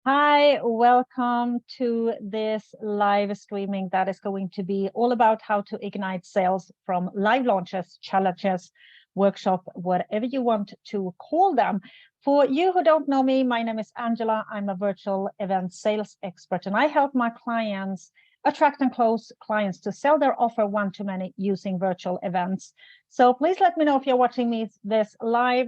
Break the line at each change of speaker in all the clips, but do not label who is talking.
Hi, welcome to this live streaming that is going to be all about how to ignite sales from live launches, challenges, workshop, whatever you want to call them. For you who don't know me, my name is Angela. I'm a virtual event sales expert, and I help my clients attract and close clients to sell their offer one-to-many using virtual events. So please let me know if you're watching me this live,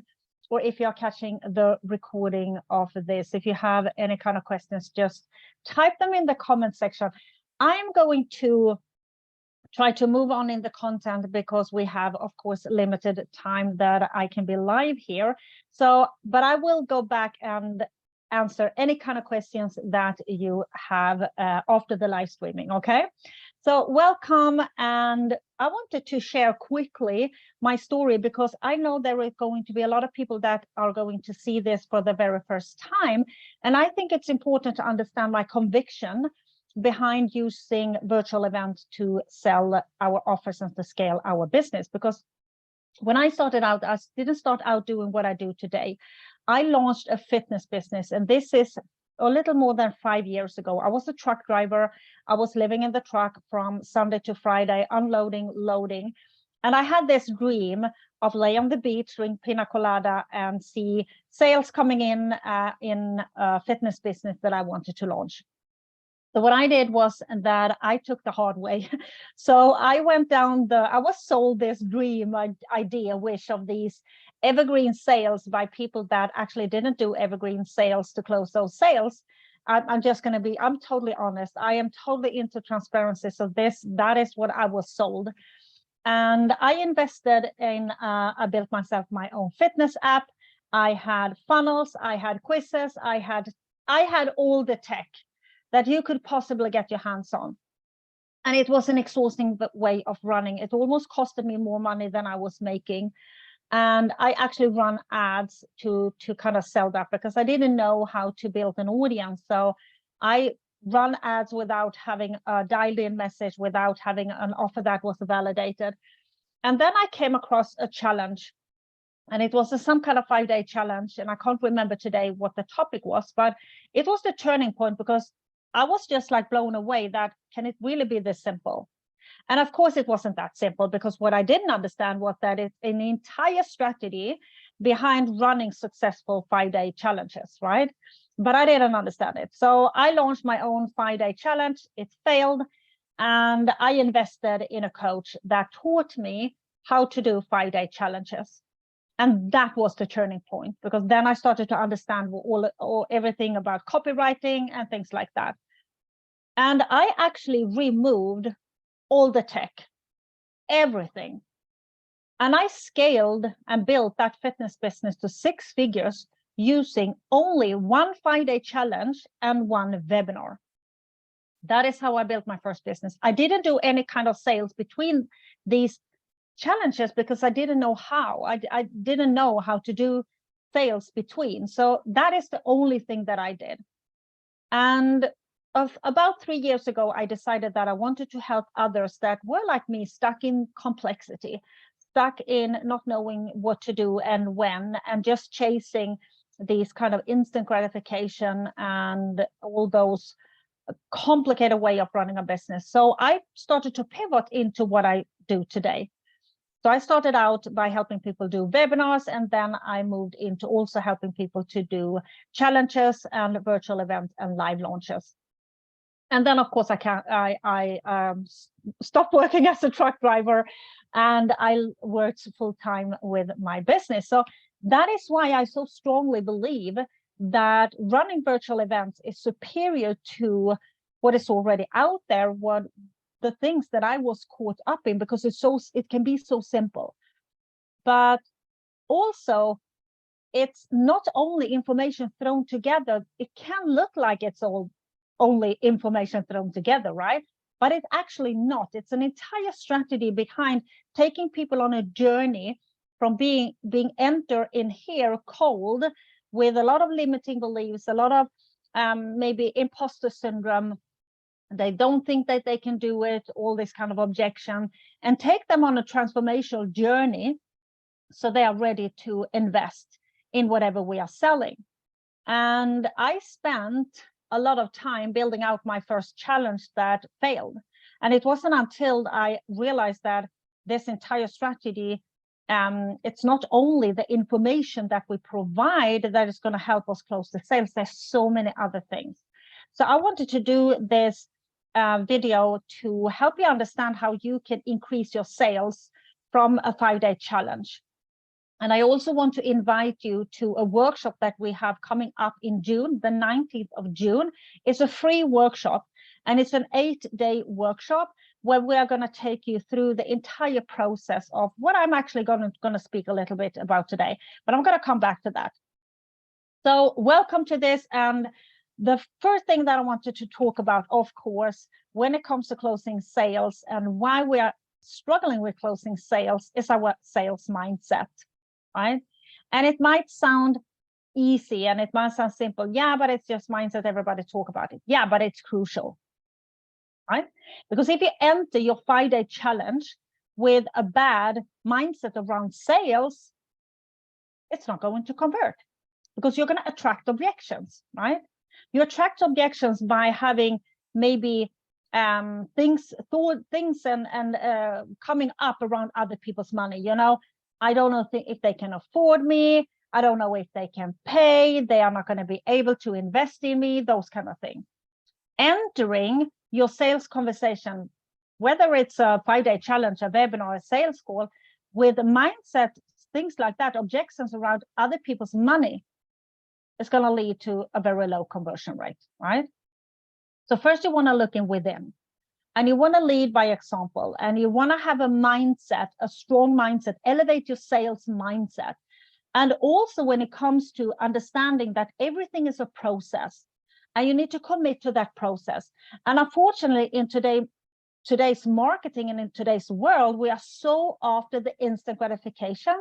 or if you're catching the recording of this. If you have any kind of questions, just type them in the comment section. I'm going to try to move on in the content because we have, of course, limited time that I can be live here. But I will go back and answer any kind of questions that you have after the live streaming, okay? So welcome, and I wanted to share quickly my story because I know there are going to be a lot of people that are going to see this for the very first time, and I think it's important to understand my conviction behind using virtual events to sell our offers and to scale our business. Because when I started out, I didn't start out doing what I do today. I launched a fitness business, and this is a little more than 5 years ago. I was a truck driver. I was living in the truck from Sunday to Friday, unloading, loading. And I had this dream of lay on the beach, drink pina colada, and see sales coming in a fitness business that I wanted to launch. So what I did was that I took the hard way. So I went down I was sold this dream, idea, wish of these evergreen sales by people that actually didn't do evergreen sales to close those sales. I'm totally honest. I am totally into transparency. So that is what I was sold. And I invested in, I built myself my own fitness app. I had funnels, I had quizzes, I had all the tech that you could possibly get your hands on. And it was an exhausting way of running. It almost costed me more money than I was making. And I actually run ads to kind of sell that because I didn't know how to build an audience. So I run ads without having a dialed in message, without having an offer that was validated. And then I came across a challenge, and it was some kind of 5-day challenge. And I can't remember today what the topic was, but it was the turning point because I was just like blown away that can it really be this simple? And of course, it wasn't that simple, because what I didn't understand was that it's an entire strategy behind running successful 5-day challenges, right? But I didn't understand it. So I launched my own 5-day challenge. It failed. And I invested in a coach that taught me how to do 5-day challenges. And that was the turning point, because then I started to understand everything about copywriting and things like that. And I actually removed all the tech, everything. And I scaled and built that fitness business to 6 figures using only one 5-day challenge and one webinar. That is how I built my first business. I didn't do any kind of sales between these challenges because I didn't know how. I didn't know how to do sales between. So that is the only thing that I did. And about 3 years ago, I decided that I wanted to help others that were like me, stuck in complexity, stuck in not knowing what to do and when, and just chasing these kind of instant gratification and all those complicated way of running a business. So I started to pivot into what I do today. So I started out by helping people do webinars, and then I moved into also helping people to do challenges and virtual events and live launches. And then, of course, I stopped working as a truck driver, and I worked full time with my business. So that is why I so strongly believe that running virtual events is superior to what is already out there, what the things that I was caught up in, because it can be so simple. But also, it's not only information thrown together. It can look like it's only information thrown together, right? But it's actually not. It's an entire strategy behind taking people on a journey from being entered in here cold with a lot of limiting beliefs, a lot of maybe imposter syndrome. They don't think that they can do it, all this kind of objection, and take them on a transformational journey so they are ready to invest in whatever we are selling. And I spent a lot of time building out my first challenge that failed. And it wasn't until I realized that this entire strategy, it's not only the information that we provide that is going to help us close the sales. There's so many other things. So I wanted to do this video to help you understand how you can increase your sales from a 5-day challenge. And I also want to invite you to a workshop that we have coming up in June, the 19th of June. It's a free workshop, and it's an 8-day workshop where we are going to take you through the entire process of what I'm actually going to speak a little bit about today, but I'm going to come back to that. So welcome to this. And the first thing that I wanted to talk about, of course, when it comes to closing sales and why we are struggling with closing sales, is our sales mindset. Right? And it might sound easy and it might sound simple. Yeah, but it's just mindset. Everybody talk about it. Yeah, but it's crucial. Right? Because if you enter your 5-day challenge with a bad mindset around sales, it's not going to convert, because you're going to attract objections, right? You attract objections by having maybe things and coming up around other people's money. You know, I don't know if they can afford me. I don't know if they can pay. They are not going to be able to invest in me, those kind of things. Entering your sales conversation, whether it's a 5-day challenge, a webinar, a sales call, with a mindset, things like that, objections around other people's money, is going to lead to a very low conversion rate, right? So first you want to look in within. And you want to lead by example, and you want to have a mindset, a strong mindset, elevate your sales mindset. And also when it comes to understanding that everything is a process, and you need to commit to that process. And unfortunately, in today's marketing and in today's world, we are so after the instant gratification.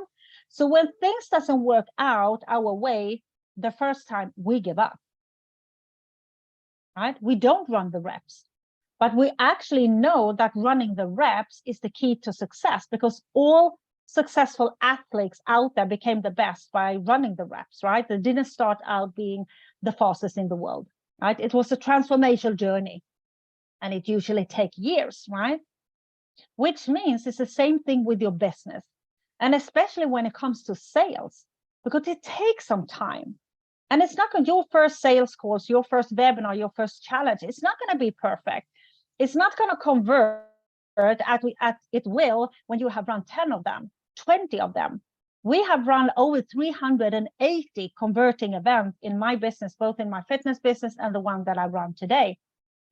So when things doesn't work out our way the first time, we give up. Right? We don't run the reps. But we actually know that running the reps is the key to success, because all successful athletes out there became the best by running the reps, right? They didn't start out being the fastest in the world, right? It was a transformational journey, and it usually takes years, right? Which means it's the same thing with your business, and especially when it comes to sales, because it takes some time. And it's not going to, your first sales course, your first webinar, your first challenge, it's not going to be perfect. It's not going to convert at it will when you have run 10 of them, 20 of them. We have run over 380 converting events in my business, both in my fitness business and the one that I run today.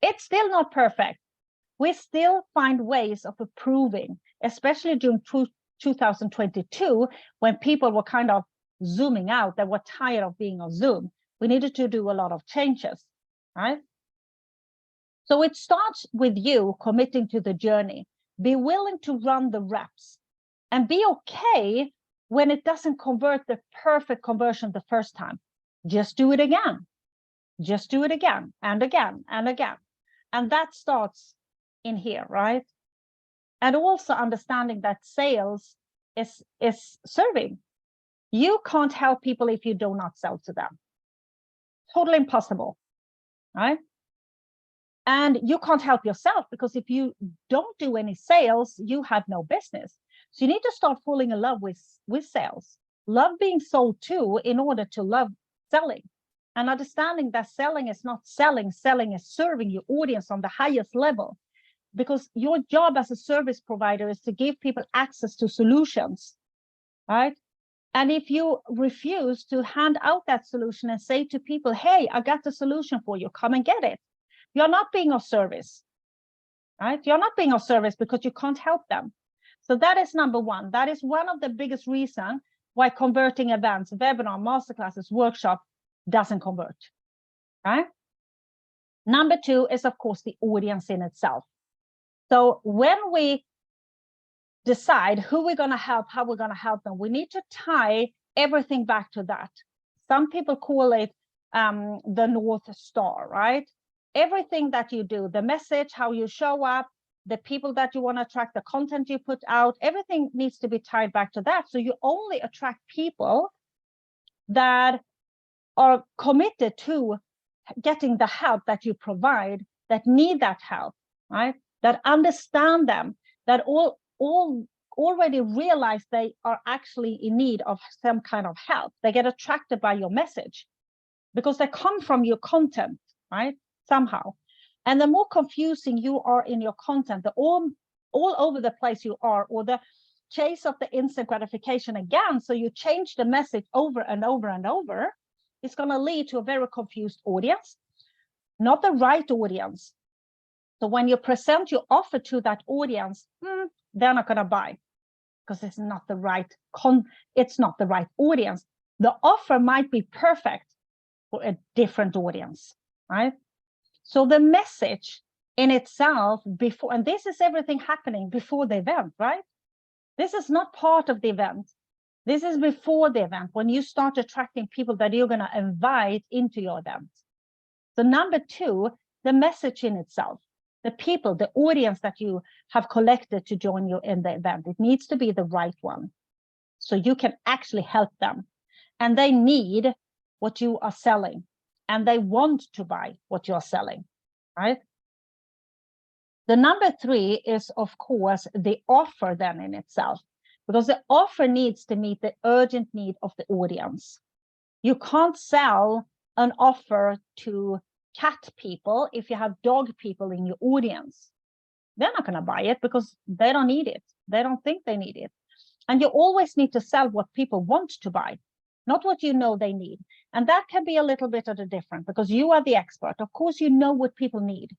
It's still not perfect. We still find ways of improving, especially during 2022, when people were kind of zooming out. They were tired of being on Zoom. We needed to do a lot of changes, right? So it starts with you committing to the journey. Be willing to run the reps, and be okay when it doesn't convert the perfect conversion the first time. Just do it again. Just do it again and again and again. And that starts in here, right? And also understanding that sales is serving. You can't help people if you do not sell to them. Totally impossible, right? And you can't help yourself, because if you don't do any sales, you have no business. So you need to start falling in love with sales. Love being sold to in order to love selling. And understanding that selling is not selling. Selling is serving your audience on the highest level. Because your job as a service provider is to give people access to solutions, right? And if you refuse to hand out that solution and say to people, hey, I got the solution for you, come and get it, you're not being of service, right? You're not being of service because you can't help them. So that is number one. That is one of the biggest reasons why converting events, webinar, masterclasses, workshop doesn't convert, right? Number two is, of course, the audience in itself. So when we decide who we're going to help, how we're going to help them, we need to tie everything back to that. Some people call it the North Star, right? Everything that you do, the message, how you show up, the people that you want to attract, the content you put out, everything needs to be tied back to that. So you only attract people that are committed to getting the help that you provide, that need that help, right? That understand them, that all already realize they are actually in need of some kind of help. They get attracted by your message because they come from your content, right? Somehow. And the more confusing you are in your content, the all over the place you are, or the chase of the instant gratification again, so you change the message over and over and over, it's going to lead to a very confused audience, not the right audience. So when you present your offer to that audience, they're not going to buy because it's not the right audience. The offer might be perfect for a different audience, right? So the message in itself before, and this is everything happening before the event, right? This is not part of the event. This is before the event, when you start attracting people that you're going to invite into your event. So number two, the message in itself, the people, the audience that you have collected to join you in the event, it needs to be the right one. So you can actually help them. And they need what you are selling. And they want to buy what you're selling, right? The number three is, of course, the offer then in itself, because the offer needs to meet the urgent need of the audience. You can't sell an offer to cat people if you have dog people in your audience. They're not going to buy it because they don't need it. They don't think they need it. And you always need to sell what people want to buy, not what you know they need. And that can be a little bit of the difference because you are the expert. Of course, you know what people need.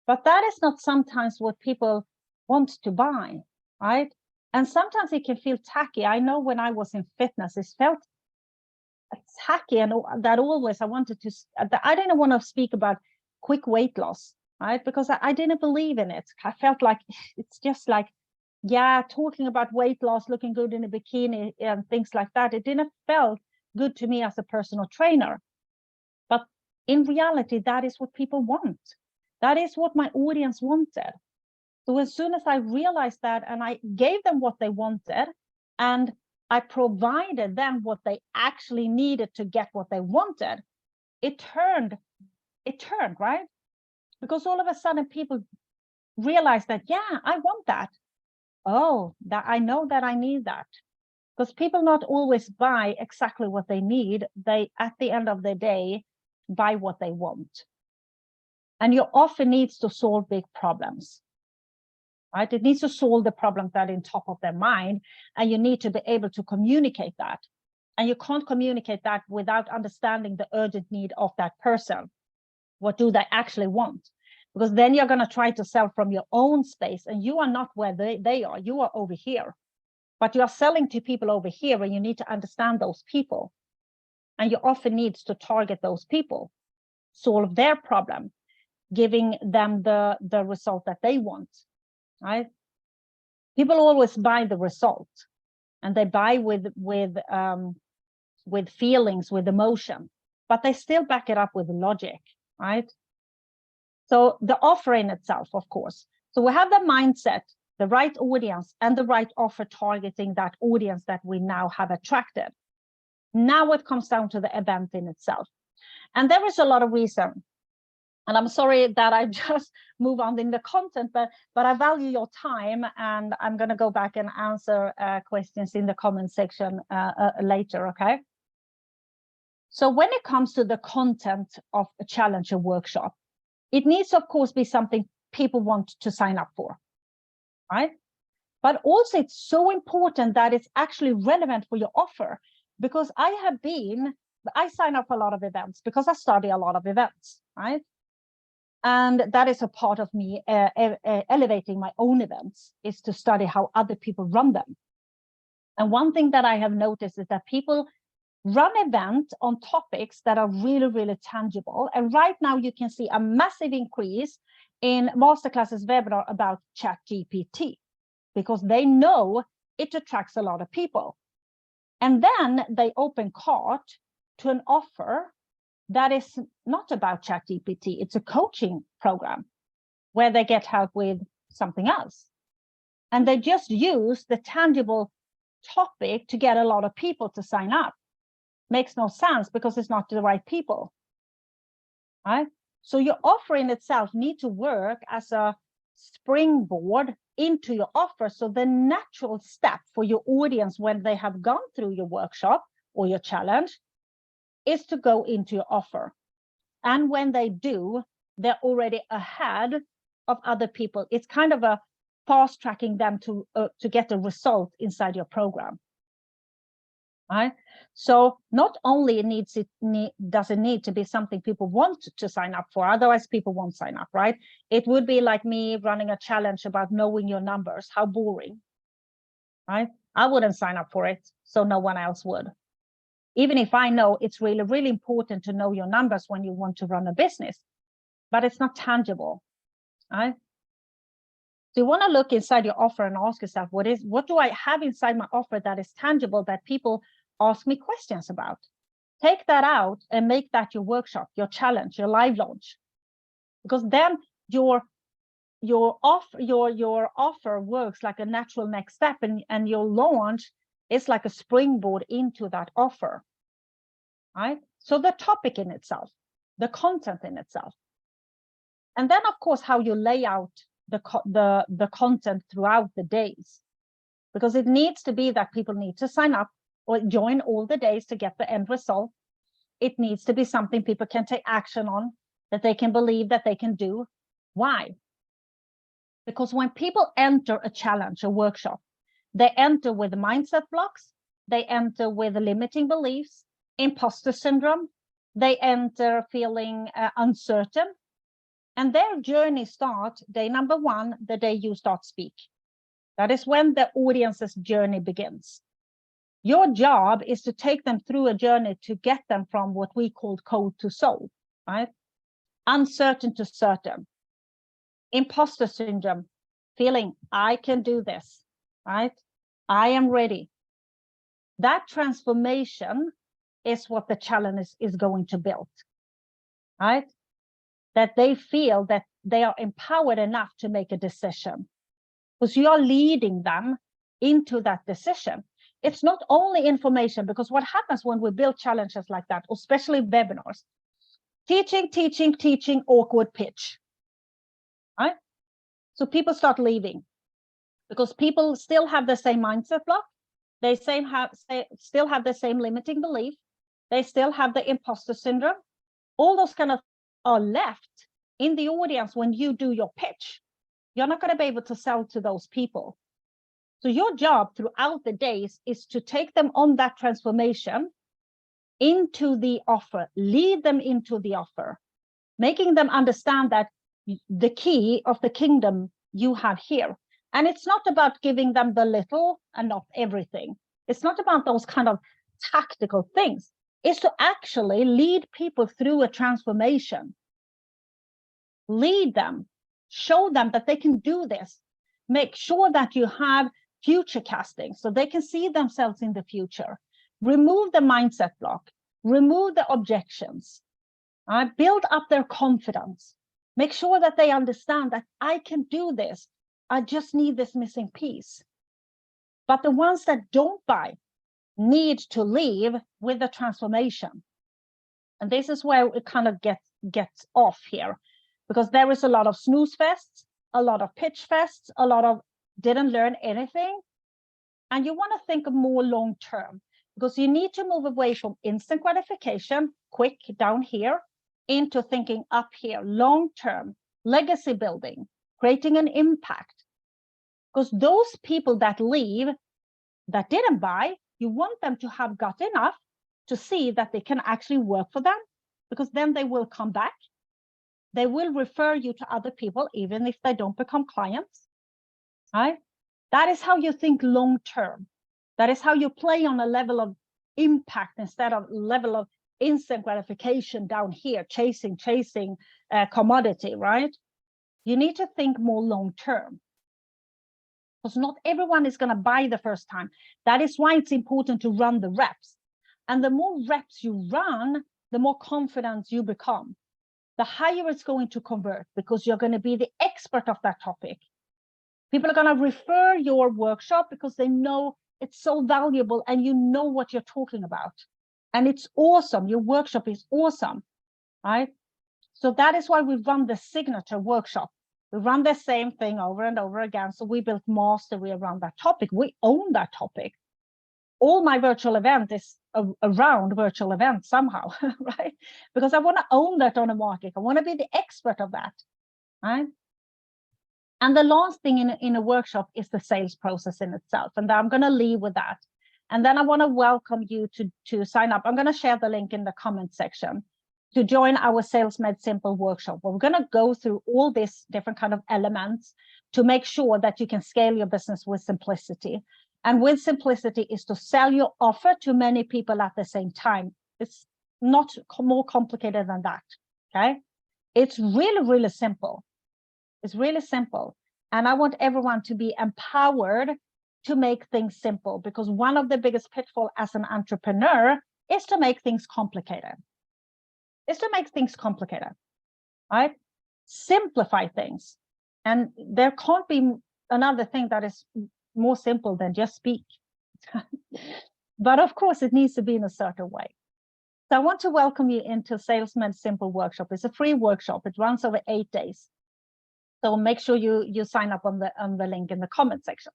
But that is not sometimes what people want to buy, right? And sometimes it can feel tacky. I know when I was in fitness, it felt tacky, and that always I didn't want to speak about quick weight loss, right? Because I didn't believe in it. I felt like it's just like, yeah, talking about weight loss, looking good in a bikini and things like that. It didn't feel good to me as a personal trainer. But in reality, that is what people want. That is what my audience wanted. So as soon as I realized that, and I gave them what they wanted, and I provided them what they actually needed to get what they wanted, it turned, right? Because all of a sudden people realized that, yeah, I want that. Oh, that I know that I need that. Because people not always buy exactly what they need. They, at the end of the day, buy what they want. And your offer needs to solve big problems, right? It needs to solve the problem that is in top of their mind, and you need to be able to communicate that. And you can't communicate that without understanding the urgent need of that person. What do they actually want? Because then you're going to try to sell from your own space, and you are not where they are. You are over here. But you are selling to people over here, and you need to understand those people. And your offer needs to target those people, solve their problem, giving them the result that they want, right? People always buy the result, and they buy with feelings, with emotion, but they still back it up with logic, right? So the offer in itself, of course. So we have the mindset, the right audience, and the right offer targeting that audience that we now have attracted. Now it comes down to the event in itself. And there is a lot of reason. And I'm sorry that I just move on in the content, but I value your time, and I'm going to go back and answer questions in the comment section later, okay? So when it comes to the content of a Challenger workshop, it needs, of course, be something people want to sign up for, right? But also it's so important that it's actually relevant for your offer, because I sign up for a lot of events because I study a lot of events, right? And that is a part of me elevating my own events, is to study how other people run them. And one thing that I have noticed is that people run events on topics that are really, really tangible. And right now you can see a massive increase in masterclasses, webinar about ChatGPT, because they know it attracts a lot of people. And then they open cart to an offer that is not about ChatGPT. It's a coaching program where they get help with something else. And they just use the tangible topic to get a lot of people to sign up. makes no sense because it's not the right people, right? So your offer in itself needs to work as a springboard into your offer. So the natural step for your audience when they have gone through your workshop or your challenge is to go into your offer. And when they do, they're already ahead of other people. It's kind of a fast tracking them to get a result inside your program. Right? So not only does it need to be something people want to sign up for, otherwise people won't sign up, right? It would be like me running a challenge about knowing your numbers. How boring, right? I wouldn't sign up for it, so no one else would. Even if I know it's really, really important to know your numbers when you want to run a business, but it's not tangible, right? So you want to look inside your offer and ask yourself, what do I have inside my offer that is tangible, that people ask me questions about? Take that out and make that your workshop, your challenge, your live launch. Because then your offer works like a natural next step, and your launch is like a springboard into that offer. Right? So the topic in itself, the content in itself. And then, of course, how you lay out the content throughout the days, because it needs to be that people need to sign up or join all the days to get the end result. It needs to be something people can take action on, that they can believe that they can do. Why? Because when people enter a challenge, a workshop, they enter with mindset blocks, they enter with limiting beliefs, imposter syndrome, they enter feeling uncertain. And their journey starts day number 1, the day you start speak. That is when the audience's journey begins. Your job is to take them through a journey to get them from what we call cold to sold, right? Uncertain to certain. Imposter syndrome, feeling I can do this, right? I am ready. That transformation is what the challenge is going to build, right? That they feel that they are empowered enough to make a decision, because you are leading them into that decision. It's not only information, because what happens when we build challenges like that, especially webinars, teaching, awkward pitch, right? So people start leaving because people still have the same mindset block. They still have the same limiting belief. They still have the imposter syndrome. All those kind of are left in the audience when you do your pitch. You're not going to be able to sell to those people. So your job throughout the days is to take them on that transformation into the offer, lead them into the offer, making them understand that the key of the kingdom you have here. And it's not about giving them the little and not everything. It's not about those kind of tactical things. It's to actually lead people through a transformation. Lead them, show them that they can do this. Make sure that you have future casting so they can see themselves in the future. Remove the mindset block, remove the objections, build up their confidence. Make sure that they understand that I can do this. I just need this missing piece. But the ones that don't buy need to leave with the transformation. And this is where it kind of gets off here, because there is a lot of snooze fests, a lot of pitch fests, a lot of didn't learn anything. And you want to think of more long term, because you need to move away from instant gratification, quick down here, into thinking up here, long term, legacy building, creating an impact. Because those people that leave, that didn't buy, you want them to have got enough to see that they can actually work for them, because then they will come back. They will refer you to other people, even if they don't become clients, right? That is how you think long term. That is how you play on a level of impact instead of level of instant gratification down here, chasing commodity, right? You need to think more long term, because not everyone is going to buy the first time. That is why it's important to run the reps. And the more reps you run, the more confident you become. The higher it's going to convert, because you're going to be the expert of that topic. People are going to refer your workshop because they know it's so valuable and you know what you're talking about. And it's awesome. Your workshop is awesome, right? So that is why we run the signature workshop. We run the same thing over and over again. So we built mastery around that topic. We own that topic. All my virtual event is around virtual events somehow, right? Because I want to own that on the market. I want to be the expert of that, right? And the last thing in a workshop is the sales process in itself. And I'm going to leave with that. And then I want to welcome you to sign up. I'm going to share the link in the comment section to join our Sales Made Simple workshop. We're going to go through all these different kind of elements to make sure that you can scale your business with simplicity. And with simplicity is to sell your offer to many people at the same time. It's not more complicated than that, okay? It's really, really simple. It's really simple. And I want everyone to be empowered to make things simple, because one of the biggest pitfalls as an entrepreneur is to make things complicated. Right? Simplify things. And there can't be another thing that is more simple than just speak. But of course, it needs to be in a certain way. So I want to welcome you into Sales Made Simple workshop. It's a free workshop. It runs over 8 days. So make sure you sign up on the link in the comment section.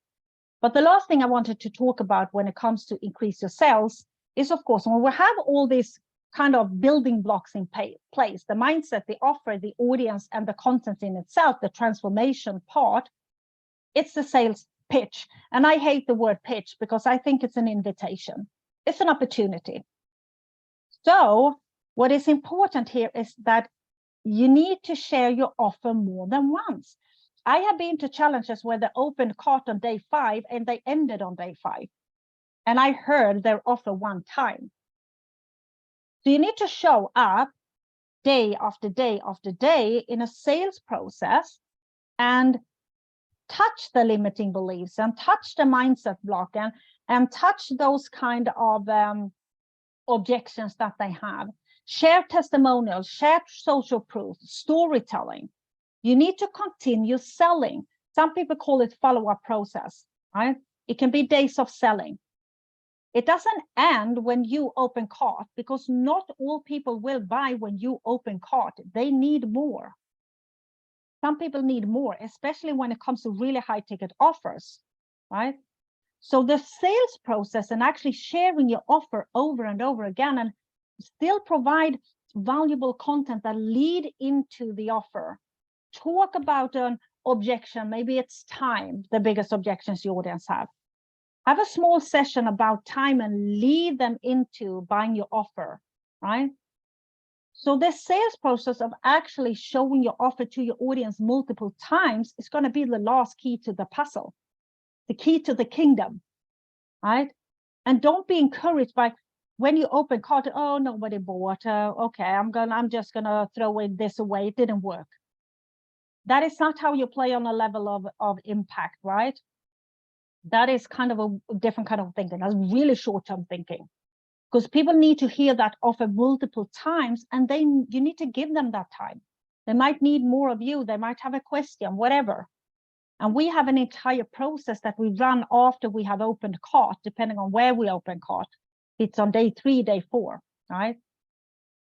But the last thing I wanted to talk about when it comes to increase your sales is, of course, when we have all these kind of building blocks in place, the mindset, the offer, the audience, and the content in itself, the transformation part, it's the sales pitch. And I hate the word pitch because I think it's an invitation. It's an opportunity. So what is important here is that you need to share your offer more than once. I have been to challenges where they opened cart on day 5 and they ended on day 5. And I heard their offer one time. So you need to show up day after day after day in a sales process and touch the limiting beliefs and touch the mindset block and touch those kind of objections that they have. Share testimonials, share social proof, storytelling. You need to continue selling. Some people call it follow-up process, right? It can be days of selling. It doesn't end when you open cart, because not all people will buy when you open cart. They need more. Some people need more, especially when it comes to really high ticket offers, right? So the sales process and actually sharing your offer over and over again and still provide valuable content that lead into the offer. Talk about an objection. Maybe it's time, the biggest objections the audience have. Have a small session about time and lead them into buying your offer, right? So the sales process of actually showing your offer to your audience multiple times is going to be the last key to the puzzle, the key to the kingdom, right? And don't be encouraged by when you open cart, oh, nobody bought, okay, I'm just gonna throw this away, it didn't work. That is not how you play on a level of impact, right? That is kind of a different kind of thinking. That's really short-term thinking, because people need to hear that offer multiple times, and then you need to give them that time. They might need more of you. They might have a question, whatever. And we have an entire process that we run after we have opened cart, depending on where we open cart. It's on day 3, day 4, right?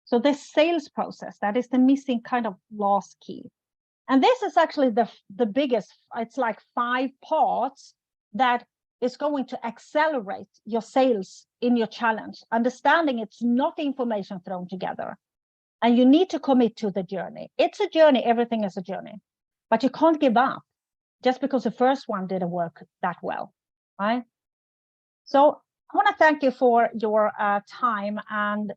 So this sales process, that is the missing kind of last key. And this is actually the biggest, it's like 5 parts that is going to accelerate your sales in your challenge. Understanding it's not information thrown together. And you need to commit to the journey. It's a journey, everything is a journey. But you can't give up just because the first one didn't work that well, right? So I want to thank you for your time, and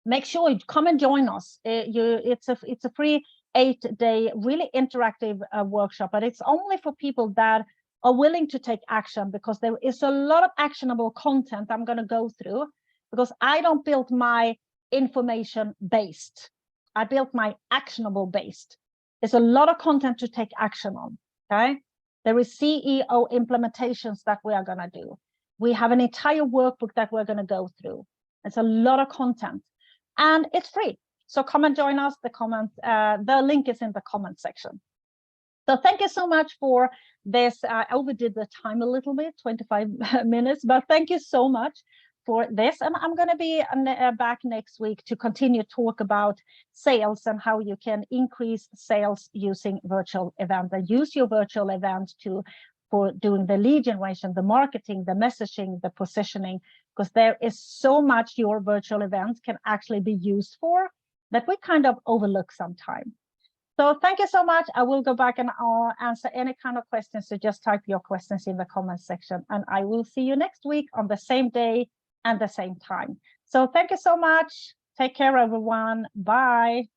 make sure you come and join us. It's a free 8-day, really interactive workshop, but it's only for people that are willing to take action, because there is a lot of actionable content I'm going to go through, because I don't build my information based. I built my actionable based. There's a lot of content to take action on, okay? There is CEO implementations that we are going to do. We have an entire workbook that we're going to go through. It's a lot of content, and it's free. So come and join us. The link is in the comment section. So thank you so much for this. I overdid the time a little bit, 25 minutes, but thank you so much for this, and I'm going to be back next week to continue talk about sales and how you can increase sales using virtual event, and use your virtual event for doing the lead generation, the marketing, the messaging, the positioning, because there is so much your virtual events can actually be used for that we kind of overlook sometimes. So thank you so much. I will go back and answer any kind of questions. So just type your questions in the comment section, and I will see you next week on the same day and the same time. So thank you so much. Take care, everyone. Bye.